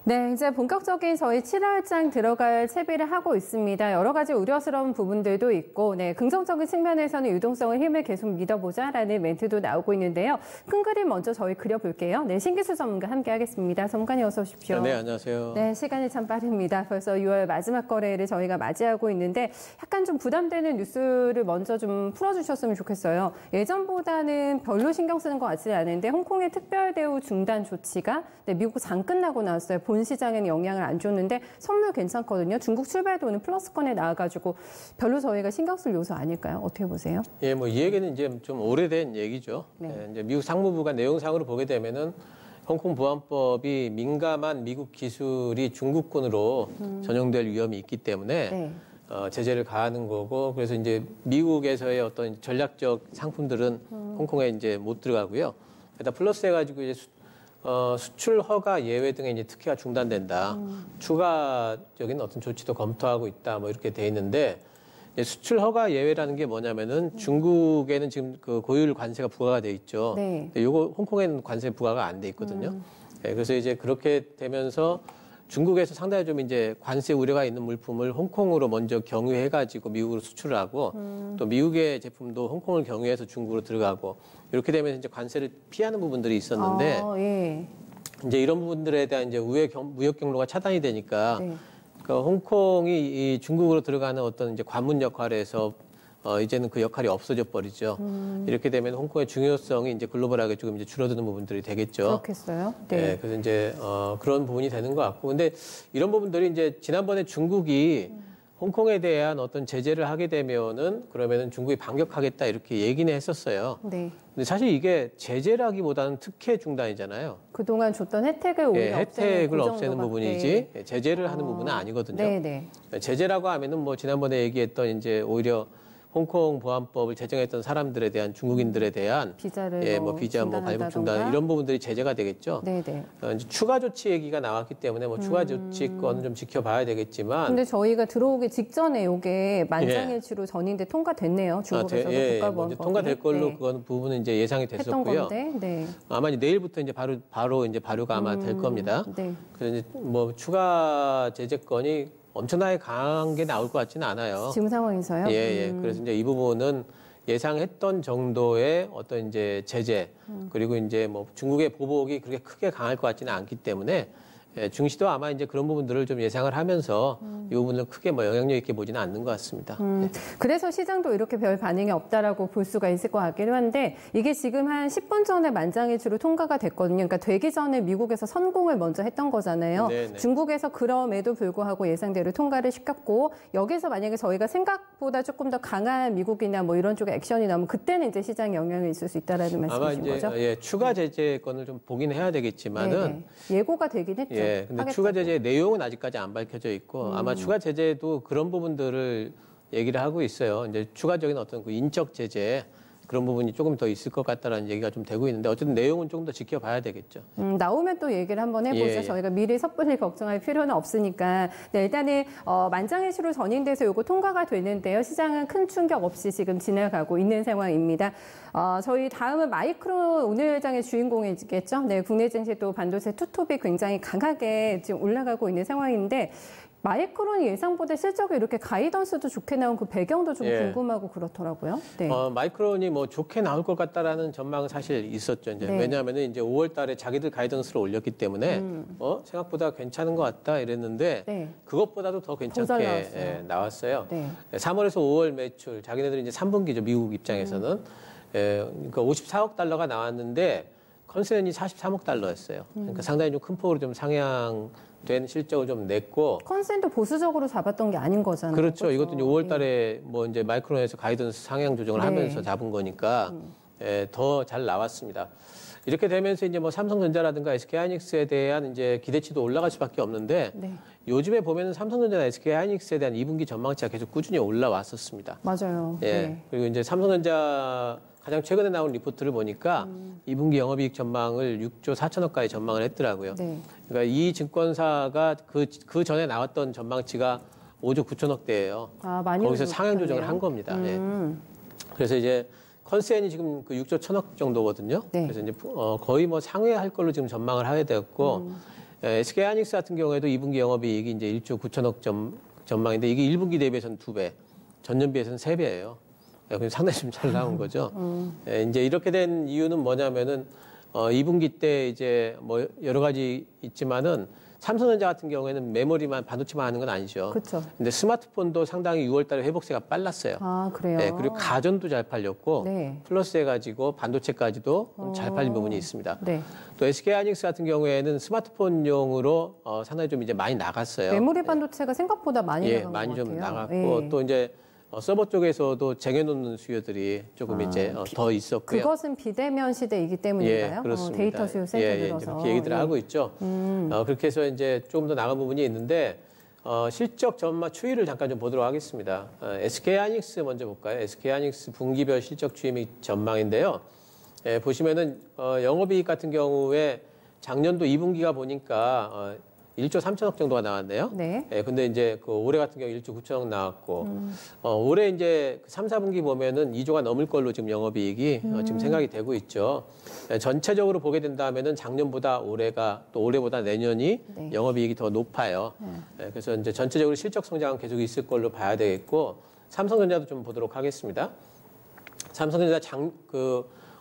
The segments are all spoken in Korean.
네, 이제 본격적인 저희 7월장 들어갈 채비를 하고 있습니다. 여러 가지 우려스러운 부분들도 있고, 네, 긍정적인 측면에서는 유동성의 힘을 계속 믿어보자라는 멘트도 나오고 있는데요. 큰 그림 먼저 저희 그려볼게요. 네, 신기수 전문가 함께하겠습니다. 전문가님 어서 오십시오. 네, 안녕하세요. 네, 시간이 참 빠릅니다. 벌써 6월 마지막 거래를 저희가 맞이하고 있는데 약간 좀 부담되는 뉴스를 먼저 좀 풀어주셨으면 좋겠어요. 예전보다는 별로 신경 쓰는 것 같지 않은데 홍콩의 특별 대우 중단 조치가 미국 장 끝나고 나왔어요. 본 시장에는 영향을 안 줬는데 선물 괜찮거든요. 중국 출발도는 플러스권에 나와가지고 별로 저희가 신경 쓸 요소 아닐까요? 어떻게 보세요? 예, 뭐 이 얘기는 이제 좀 오래된 얘기죠. 네. 예, 이제 미국 상무부가 내용상으로 보게 되면은 홍콩 보안법이 민감한 미국 기술이 중국군으로 전용될 위험이 있기 때문에 네. 제재를 가하는 거고, 그래서 이제 미국에서의 어떤 전략적 상품들은 홍콩에 이제 못 들어가고요. 게다가 플러스 해가지고 이제 수출 허가 예외 등의 이제 특혜가 중단된다. 추가적인 어떤 조치도 검토하고 있다. 뭐 이렇게 돼 있는데, 수출 허가 예외라는 게 뭐냐면은 중국에는 지금 그 고율 관세가 부과가 돼 있죠. 네. 요거 홍콩에는 관세 부과가 안 돼 있거든요. 네, 그래서 이제 그렇게 되면서 중국에서 상당히 좀 이제 관세 우려가 있는 물품을 홍콩으로 먼저 경유해가지고 미국으로 수출을 하고 또 미국의 제품도 홍콩을 경유해서 중국으로 들어가고 이렇게 되면 이제 관세를 피하는 부분들이 있었는데 예. 이제 이런 부분들에 대한 이제 무역 경로가 차단이 되니까 네. 그러니까 홍콩이 이 중국으로 들어가는 어떤 이제 관문 역할에서 이제는 그 역할이 없어져 버리죠. 이렇게 되면 홍콩의 중요성이 이제 글로벌하게 조금 이제 줄어드는 부분들이 되겠죠. 그렇겠어요. 네. 네, 그래서 이제 그런 부분이 되는 것 같고, 근데 이런 부분들이 이제 지난번에 중국이 홍콩에 대한 어떤 제재를 하게 되면은 그러면은 중국이 반격하겠다 이렇게 얘기는 했었어요. 네. 근데 사실 이게 제재라기보다는 특혜 중단이잖아요. 그동안 줬던 혜택을 오히려 혜택을 그 없애는 부분이지 제재를 하는 부분은 아니거든요. 네네. 제재라고 하면은 뭐 지난번에 얘기했던 이제 오히려 홍콩 보안법을 제정했던 사람들에 대한 중국인들에 대한 비자를 뭐 비자 뭐 발급 중단 이런 부분들이 제재가 되겠죠. 네네. 이제 추가 조치 얘기가 나왔기 때문에 뭐 추가 조치권은 좀 지켜봐야 되겠지만. 근데 저희가 들어오기 직전에 이게 만장일치로 전인데 통과됐네요. 중국에서 국가보안법이. 통과될 걸로 네. 그건 부분은 이제 예상이 됐었고요. 건데, 네. 아마 내일부터 이제 바로 이제 발효가 아마 될 겁니다. 네. 그래서 이제 뭐 추가 제재권이 엄청나게 강한 게 나올 것 같지는 않아요. 지금 상황에서요? 예. 그래서 이제 이 부분은 예상했던 정도의 어떤 이제 제재 그리고 이제 뭐 중국의 보복이 그렇게 크게 강할 것 같지는 않기 때문에 중시도 아마 이제 그런 부분들을 좀 예상을 하면서 이 부분을 크게 뭐 영향력 있게 보지는 않는 것 같습니다. 그래서 시장도 이렇게 별 반응이 없다라고 볼 수가 있을 것 같기도 한데 이게 지금 한 10분 전에 만장일치로 통과가 됐거든요. 그러니까 되기 전에 미국에서 선공을 먼저 했던 거잖아요. 네네. 중국에서 그럼에도 불구하고 예상대로 통과를 시켰고 여기서 만약에 저희가 생각보다 조금 더 강한 미국이나 뭐 이런 쪽의 액션이 나오면 그때는 이제 시장 영향이 있을 수 있다라는 말씀이신 거죠? 아마 이제 추가 제재권을 좀 보긴 해야 되겠지만은 네네. 예고가 되긴 했죠. 근데 하겠다고. 추가 제재 내용은 아직까지 안 밝혀져 있고 아마 추가 제재도 그런 부분들을 얘기를 하고 있어요. 이제 추가적인 어떤 그 인적 제재 그런 부분이 조금 더 있을 것 같다라는 얘기가 좀 되고 있는데 어쨌든 내용은 조금 더 지켜봐야 되겠죠. 나오면 또 얘기를 한번 해보죠. 저희가 미리 섣불리 걱정할 필요는 없으니까. 네, 일단은 만장일치로 전인돼서 이거 통과가 되는데요. 시장은 큰 충격 없이 지금 지나가고 있는 상황입니다. 저희 다음은 마이크론 오늘 장의 주인공이겠죠. 네, 국내 증시도 반도체 투톱이 굉장히 강하게 지금 올라가고 있는 상황인데 마이크론이 예상보다 실적이 이렇게 가이던스도 좋게 나온 그 배경도 좀 궁금하고 그렇더라고요. 네. 마이크론이 뭐 좋게 나올 것 같다라는 전망은 사실 있었죠. 이제 네. 왜냐하면 이제 5월 달에 자기들 가이던스를 올렸기 때문에 생각보다 괜찮은 것 같다 이랬는데 네. 그것보다도 더 괜찮게 나왔어요. 네. 3월에서 5월 매출 자기네들이 이제 3분기죠. 미국 입장에서는 그러니까 54억 달러가 나왔는데 컨센이 43억 달러였어요. 그러니까 상당히 좀 큰 폭으로 좀 상향된 실적을 좀 냈고. 컨센도 보수적으로 잡았던 게 아닌 거잖아요. 그렇죠. 이것도 이제 5월 달에 뭐 이제 마이크론에서 가이던스 상향 조정을 하면서 잡은 거니까 더 잘 나왔습니다. 이렇게 되면서 이제 뭐 삼성전자라든가 SK하이닉스에 대한 이제 기대치도 올라갈 수밖에 없는데 요즘에 보면은 삼성전자나 SK하이닉스에 대한 2분기 전망치가 계속 꾸준히 올라왔었습니다. 맞아요. 그리고 이제 삼성전자 가장 최근에 나온 리포트를 보니까 2분기 영업이익 전망을 6조 4천억까지 전망을 했더라고요. 그러니까 이 증권사가 그 전에 나왔던 전망치가 5조 9천억대예요. 많이 거기서 상향 조정을 한 겁니다. 그래서 이제 컨센이 지금 그 6조 1천억 정도거든요. 그래서 이제 거의 뭐 상회할 걸로 지금 전망을 하게 되었고 SK하이닉스 같은 경우에도 2분기 영업이익이 이제 1조 9천억 전망인데 이게 1분기 대비해서는 2배, 전년비해서는 3배예요. 상당히 좀 잘 나온 거죠. 이제 이렇게 된 이유는 뭐냐면은 2분기 때 이제 뭐 여러 가지 있지만은 삼성전자 같은 경우에는 메모리만 반도체만 하는 건 아니죠. 그렇죠. 근데 스마트폰도 상당히 6월달에 회복세가 빨랐어요. 아, 그래요? 네, 그리고 가전도 잘 팔렸고 네. 플러스 해가지고 반도체까지도 잘 팔린 부분이 있습니다. 네. 또 SK하이닉스 같은 경우에는 스마트폰용으로 상당히 좀 이제 많이 나갔어요. 메모리 반도체가 생각보다 많이 나간 많이 것 좀 같아요. 나갔고 또 이제 서버 쪽에서도 쟁여놓는 수요들이 조금 이제 더 있었고요. 그것은 비대면 시대이기 때문인가요? 그렇습니다. 데이터 수요 세게 늘어서. 그렇게 얘기들을 하고 있죠. 그렇게 해서 이제 조금 더 나간 부분이 있는데 실적 전망 추이를 잠깐 좀 보도록 하겠습니다. SK하이닉스 먼저 볼까요? SK하이닉스 분기별 실적 추이 전망인데요. 보시면은 영업이익 같은 경우에 작년도 2분기가 보니까 1조 3천억 정도가 나왔네요. 네. 근데 이제 그 올해 같은 경우 1조 9천억 나왔고, 올해 이제 3, 4분기 보면은 2조가 넘을 걸로 지금 영업이익이 지금 생각이 되고 있죠. 전체적으로 보게 된다면은 작년보다 올해가 또 올해보다 내년이 네. 영업이익이 더 높아요. 그래서 이제 전체적으로 실적 성장은 계속 있을 걸로 봐야 되겠고, 삼성전자도 좀 보도록 하겠습니다. 삼성전자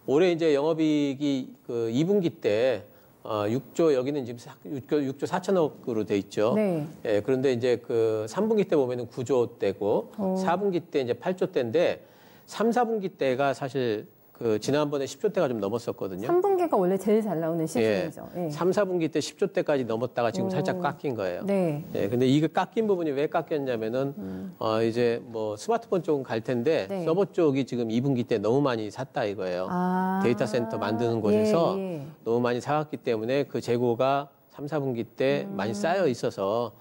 올해 이제 영업이익이 그 2분기 때 6조 여기는 지금 6조 4천억으로 돼 있죠. 네. 그런데 이제 그 3분기 때 보면은 9조 대고 4분기 때 이제 8조 대인데 3, 4분기 때가 사실 그 지난번에 10조 대가 좀 넘었었거든요. 3분기가 원래 제일 잘 나오는 시즌이죠. 3, 4분기 때 10조 대까지 넘었다가 지금 살짝 깎인 거예요. 네. 근데 이게 깎인 부분이 왜 깎였냐면은 이제 뭐 스마트폰 쪽은 갈 텐데 네. 서버 쪽이 지금 2분기 때 너무 많이 샀다 이거예요. 데이터 센터 만드는 곳에서 너무 많이 사갔기 때문에 그 재고가 3, 4분기 때 많이 쌓여 있어서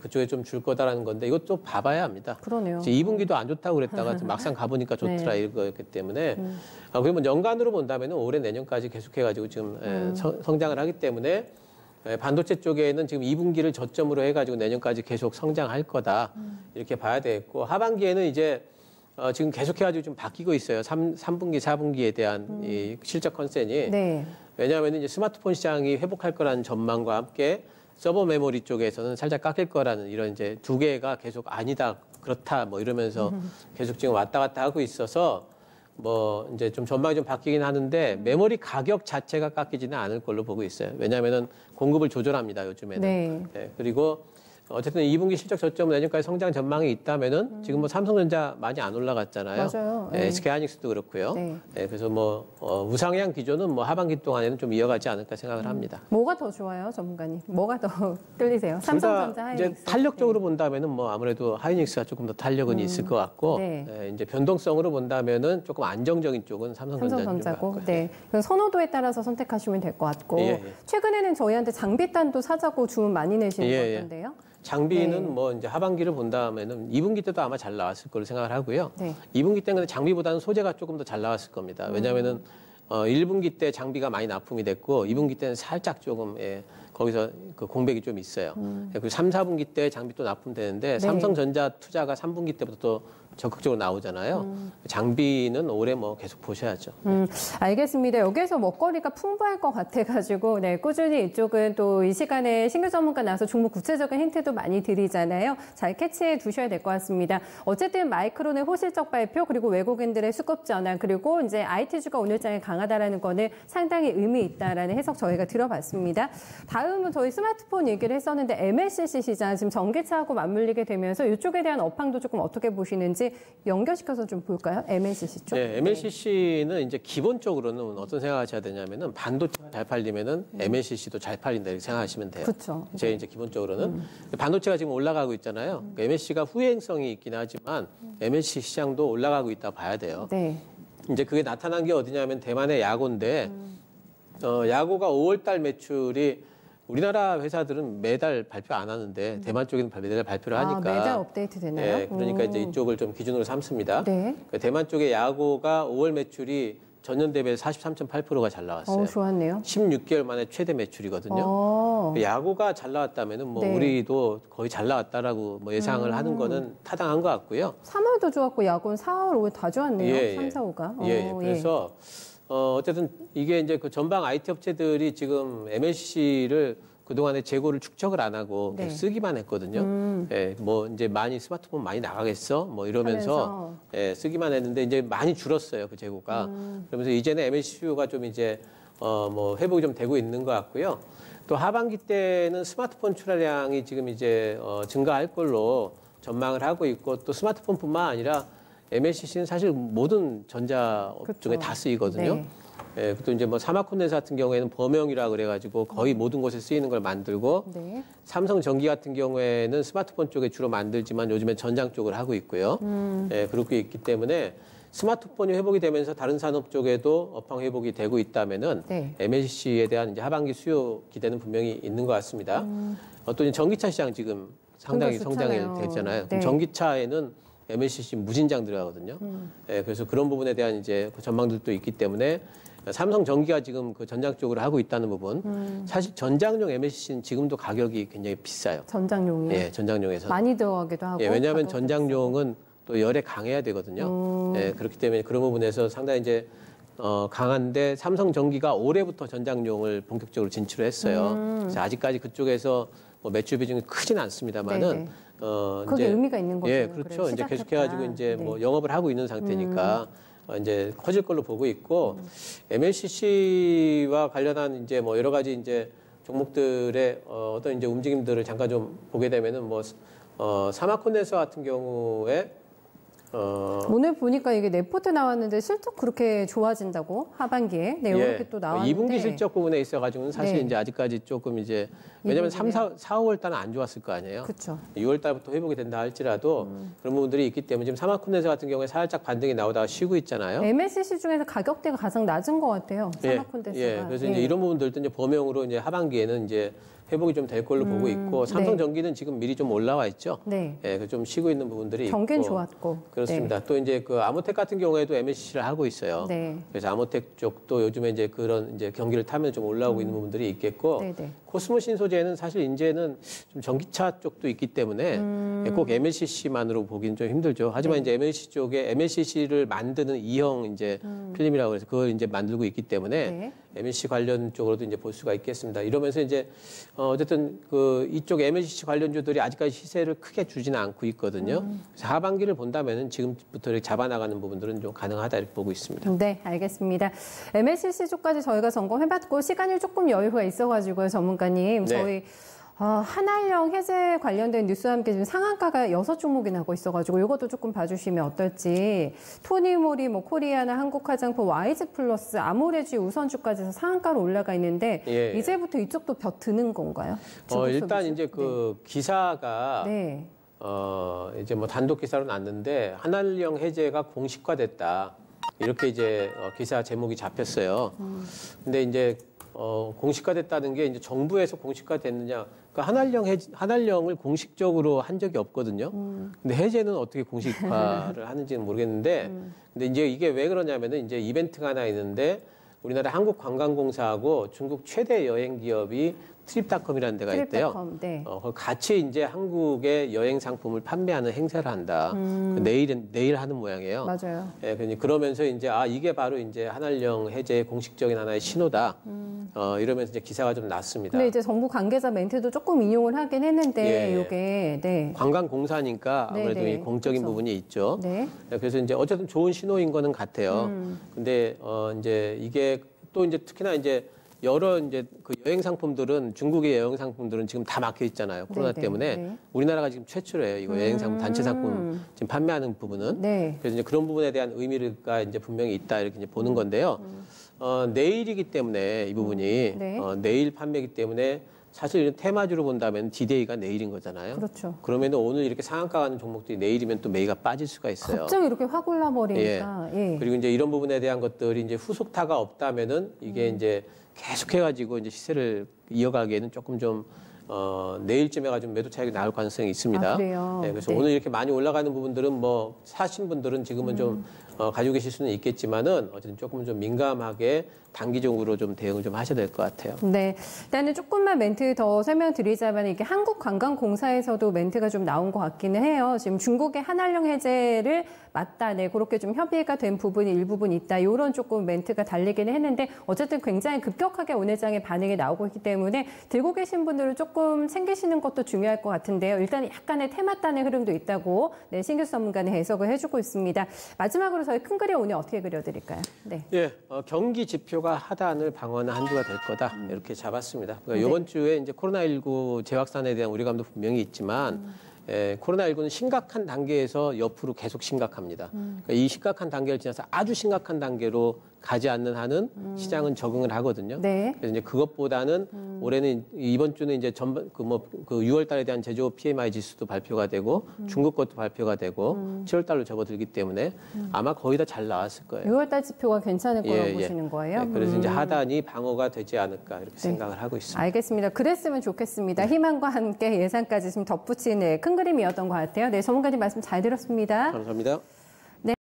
그쪽에 좀 줄 거다라는 건데 이것도 봐봐야 합니다. 그러네요. 2분기도 안 좋다고 그랬다가 막상 가보니까 좋더라 이거였기 때문에 그러면 연간으로 본다면 올해 내년까지 계속해가지고 지금 성장을 하기 때문에 반도체 쪽에는 지금 2분기를 저점으로 해가지고 내년까지 계속 성장할 거다 이렇게 봐야 되겠고 하반기에는 이제 지금 계속해가지고 좀 바뀌고 있어요. 3분기, 4분기에 대한 이 실적 컨센이. 네. 왜냐하면 이제 스마트폰 시장이 회복할 거라는 전망과 함께 서버 메모리 쪽에서는 살짝 깎일 거라는 이런 이제 두 개가 계속 아니다, 그렇다 뭐 이러면서 계속 지금 왔다 갔다 하고 있어서 뭐 이제 좀 전망이 좀 바뀌긴 하는데 메모리 가격 자체가 깎이지는 않을 걸로 보고 있어요. 왜냐하면은 공급을 조절합니다, 요즘에는. 네. 그리고 어쨌든 2분기 실적 저점 내년까지 성장 전망이 있다면은 지금 뭐 삼성전자 많이 안 올라갔잖아요. 맞아요. SK하이닉스도 그렇고요. 그래서 뭐 우상향 기조는 뭐 하반기 동안에는 좀 이어가지 않을까 생각을 합니다. 뭐가 더 좋아요, 전문가님? 뭐가 더 끌리세요? 삼성전자, 하이닉스. 이제 탄력적으로 본다면은 뭐 아무래도 하이닉스가 조금 더 탄력은 있을 것 같고 이제 변동성으로 본다면은 조금 안정적인 쪽은 삼성전자고. 네. 선호도에 따라서 선택하시면 될 것 같고 최근에는 저희한테 장비단도 사자고 주문 많이 내시는 것 같은데요. 장비는 뭐 이제 하반기를 본다면은 2분기 때도 아마 잘 나왔을 거로 생각을 하고요. 2분기 때는 장비보다는 소재가 조금 더 잘 나왔을 겁니다. 왜냐하면은 1분기 때 장비가 많이 납품이 됐고 2분기 때는 살짝 조금 거기서 그 공백이 좀 있어요. 그리고 3, 4분기 때 장비 또 납품되는데 삼성전자 투자가 3분기 때부터 또 적극적으로 나오잖아요. 장비는 올해 뭐 계속 보셔야죠. 알겠습니다. 여기에서 먹거리가 풍부할 것 같아가지고 꾸준히 이쪽은 또 이 시간에 신규 전문가 나와서 종목 구체적인 힌트도 많이 드리잖아요. 잘 캐치해 두셔야 될 것 같습니다. 어쨌든 마이크론의 호실적 발표 그리고 외국인들의 수급 전환 그리고 이제 IT주가 오늘장에 강하다라는 거는 상당히 의미 있다라는 해석 저희가 들어봤습니다. 다음은 저희 스마트폰 얘기를 했었는데 MLCC 시장 지금 전기차하고 맞물리게 되면서 이쪽에 대한 업황도 조금 어떻게 보시는지 연결시켜서 좀 볼까요? MLCC 쪽. MLCC는 이제 기본적으로는 어떤 생각하셔야 되냐면은 반도체가 잘 팔리면은 MLCC도 잘 팔린다 이렇게 생각하시면 돼요. 그렇죠. 제 이제 기본적으로는 반도체가 지금 올라가고 있잖아요. MLCC가 후행성이 있긴 하지만 MLCC 시장도 올라가고 있다 봐야 돼요. 이제 그게 나타난 게 어디냐면 대만의 야고인데 야고가 5월달 매출이 우리나라 회사들은 매달 발표 안 하는데 대만 쪽에는 매달 발표를 하니까 매달 업데이트 되나요? 그러니까 이제 이쪽을 좀 기준으로 삼습니다. 대만 쪽의 야고가 5월 매출이 전년 대비해서 43.8%가 잘 나왔어요. 좋았네요. 16개월 만에 최대 매출이거든요. 야고가 잘 나왔다면은 뭐 우리도 거의 잘 나왔다라고 뭐 예상을 하는 거는 타당한 것 같고요. 3월도 좋았고 야고는 4월, 5월 다 좋았네요. 3, 4, 5가. 그래서 어쨌든 이게 이제 그 전방 IT 업체들이 지금 MLCC를 그동안에 재고를 축적을 안 하고 네. 쓰기만 했거든요. 예, 뭐 이제 많이 스마트폰 많이 나가겠어? 뭐 이러면서 예, 쓰기만 했는데 이제 많이 줄었어요. 그 재고가. 그러면서 이제는 MLCC 수요가 좀 이제 뭐 회복이 좀 되고 있는 것 같고요. 또 하반기 때는 스마트폰 출하량이 지금 이제 증가할 걸로 전망을 하고 있고 또 스마트폰뿐만 아니라 MLCC는 사실 모든 전자업종에 다 쓰이거든요. 네. 예, 또 이제 뭐 사마콘덴사 같은 경우에는 범용이라 그래가지고 거의 모든 곳에 쓰이는 걸 만들고 네. 삼성전기 같은 경우에는 스마트폰 쪽에 주로 만들지만 요즘엔 전장 쪽을 하고 있고요. 예, 그렇게 있기 때문에 스마트폰이 회복이 되면서 다른 산업 쪽에도 업황 회복이 되고 있다면은 네. MLCC에 대한 이제 하반기 수요 기대는 분명히 있는 것 같습니다. 또 전기차 시장 지금 상당히 성장이 됐잖아요. 네. 전기차에는 MLCC 무진장 들어가거든요. 예, 그래서 그런 부분에 대한 이제 그 전망들도 있기 때문에 삼성전기가 지금 그 전장 쪽으로 하고 있다는 부분. 사실 전장용 MLCC는 지금도 가격이 굉장히 비싸요. 전장용이요? 예, 전장용에서. 많이 들어가기도 하고. 예, 왜냐하면 전장용은 또 열에 강해야 되거든요. 예, 그렇기 때문에 그런 부분에서 상당히 이제 강한데 삼성전기가 올해부터 전장용을 본격적으로 진출을 했어요. 그래서 아직까지 그쪽에서 뭐 매출 비중이 크진 않습니다만은 네네. 그게 이제 의미가 있는 거죠. 예, 그렇죠. 이제 계속해가지고 이제 뭐 영업을 하고 있는 상태니까 이제 커질 걸로 보고 있고 MLCC와 관련한 이제 뭐 여러 가지 이제 종목들의 어떤 이제 움직임들을 잠깐 좀 보게 되면은 뭐 사마콘덴서 같은 경우에 오늘 보니까 이게 레포트 나왔는데 실적 그렇게 좋아진다고 하반기에 네, 이렇게 또 나왔는데 2분기 실적 부분에 있어가지고는 사실 네. 이제 아직까지 조금 이제 왜냐하면 3, 4, 5월 달은 안 좋았을 거 아니에요. 그렇죠. 6월 달부터 회복이 된다 할지라도 그런 부분들이 있기 때문에 지금 사마콘덴서 같은 경우에 살짝 반등이 나오다가 쉬고 있잖아요. MLCC 중에서 가격대가 가장 낮은 것 같아요. 사마콘덴스가. 예, 그래서 이제 이런 부분들도 이제 범용으로 이제 하반기에는 이제 회복이 좀 될 걸로 보고 있고 삼성전기는 지금 미리 좀 올라와 있죠. 네. 예, 좀 쉬고 있는 부분들이 경기는 있고 좋았고. 그렇습니다. 또 이제 그 아모텍 같은 경우에도 MLCC를 하고 있어요. 네. 그래서 아모텍 쪽도 요즘에 이제 그런 이제 경기를 타면 좀 올라오고 있는 부분들이 있겠고 네, 네. 코스모 신소재는 사실 이제는 좀 전기차 쪽도 있기 때문에 꼭 MLCC만으로 보기는 좀 힘들죠. 하지만 이제 MLCC 쪽에 MLCC를 만드는 이형 이제 필름이라고 해서 그걸 이제 만들고 있기 때문에 네. MLCC 관련 쪽으로도 이제 볼 수가 있겠습니다. 이러면서 이제 어쨌든 그 이쪽 MLCC 관련주들이 아직까지 시세를 크게 주지는 않고 있거든요. 그래서 하반기를 본다면은 지금부터 이렇게 잡아나가는 부분들은 좀 가능하다 이렇게 보고 있습니다. 네, 알겠습니다. MLCC 쪽까지 저희가 점검해봤고 시간이 조금 여유가 있어가지고요, 전문가님. 네. 저희 한알령 해제 관련된 뉴스와 함께 지금 상한가가 6종목이 나고 있어가지고 이것도 조금 봐주시면 어떨지. 토니모리, 뭐 코리아나 한국화장품, YG 플러스, 아모레지 우선주까지 해서 상한가로 올라가 있는데 예. 이제부터 이쪽도 벼 드는 건가요? 일단 이제 그 기사가 네. 이제 뭐 단독 기사로 났는데 한알령 해제가 공식화됐다. 이렇게 이제 기사 제목이 잡혔어요. 근데 이제 공식화됐다는 게 이제 정부에서 공식화됐느냐? 그러니까 한알령을 공식적으로 한 적이 없거든요. 근데 해제는 어떻게 공식화를 하는지는 모르겠는데, 근데 이제 이게 왜 그러냐면은 이제 이벤트가 하나 있는데 우리나라 한국관광공사하고 중국 최대 여행 기업이 트립닷컴이라는 데가 있대요. 트립닷컴, 네. 같이 이제 한국의 여행 상품을 판매하는 행사를 한다. 내일 하는 모양이에요. 맞아요. 예, 그러면서 이제 이게 바로 이제 한알령 해제의 공식적인 하나의 신호다. 이러면서 이제 기사가 좀 났습니다. 근데 이제 정부 관계자 멘트도 조금 인용을 하긴 했는데 예. 이게 네. 관광공사니까 아무래도 네, 네. 이 공적인 그렇죠. 부분이 있죠. 네. 그래서 이제 어쨌든 좋은 신호인 거는 같아요. 근데 이제 이게 또 이제 특히나 이제 여러 이제 그 여행 상품들은 중국의 여행 상품들은 지금 다 막혀 있잖아요. 코로나 네, 때문에 네. 우리나라가 지금 최초래요. 이거 여행 상품 단체 상품 지금 판매하는 부분은. 네. 그래서 이제 그런 부분에 대한 의미가 이제 분명히 있다 이렇게 이제 보는 건데요. 내일이기 때문에 이 부분이 네. 내일 판매이기 때문에 사실 이런 테마주로 본다면 디데이가 내일인 거잖아요. 그렇죠. 그러면 오늘 이렇게 상한가 가는 종목들이 내일이면 또 매기가 빠질 수가 있어요. 갑자기 이렇게 확 올라버리니까. 예. 그리고 이제 이런 부분에 대한 것들이 이제 후속타가 없다면은 이게 이제 계속해가지고 이제 시세를 이어가기에는 조금 좀 내일쯤에 가지고 매도 차익이 나올 가능성이 있습니다. 아, 그래요? 네, 그래서 네. 오늘 이렇게 많이 올라가는 부분들은 뭐 사신 분들은 지금은 좀 가지고 계실 수는 있겠지만은 어쨌든 조금 좀 민감하게 단기적으로 좀 대응을 좀 하셔야 될 것 같아요. 네, 일단은 조금만 멘트 더 설명드리자면 이게 한국관광공사에서도 멘트가 좀 나온 것 같기는 해요. 지금 중국의 한한령 해제를 맞다, 네, 그렇게 좀 협의가 된 부분이 일부분 있다. 이런 조금 멘트가 달리기는 했는데 어쨌든 굉장히 급격하게 오늘 장에 반응이 나오고 있기 때문에 들고 계신 분들은 조금 챙기시는 것도 중요할 것 같은데요. 일단 약간의 테마단의 흐름도 있다고 네, 신규 전문가는 해석을 해주고 있습니다. 마지막으로 저희 큰 그림 오늘 어떻게 그려드릴까요? 네. 예, 경기 지표가 하단을 방어하는 한 주가 될 거다 이렇게 잡았습니다. 그러니까 이번 주에 이제 코로나19 재확산에 대한 우려감도 분명히 있지만 코로나19는 심각한 단계에서 옆으로 계속 심각합니다. 그러니까 이 심각한 단계를 지나서 아주 심각한 단계로 가지 않는 한은 시장은 적응을 하거든요. 네. 그래서 이제 그것보다는 올해는 이번 주는 이제 전반 그 6월 달에 대한 제조업 PMI 지수도 발표가 되고 중국 것도 발표가 되고 7월 달로 접어들기 때문에 아마 거의 다 잘 나왔을 거예요. 6월 달 지표가 괜찮을 거라고 보시는 거예요? 네, 그래서 이제 하단이 방어가 되지 않을까 이렇게 생각을 하고 있습니다. 알겠습니다. 그랬으면 좋겠습니다. 희망과 함께 예상까지 좀 덧붙이는 큰 그림이었던 것 같아요. 네, 전문가님 말씀 잘 들었습니다. 감사합니다.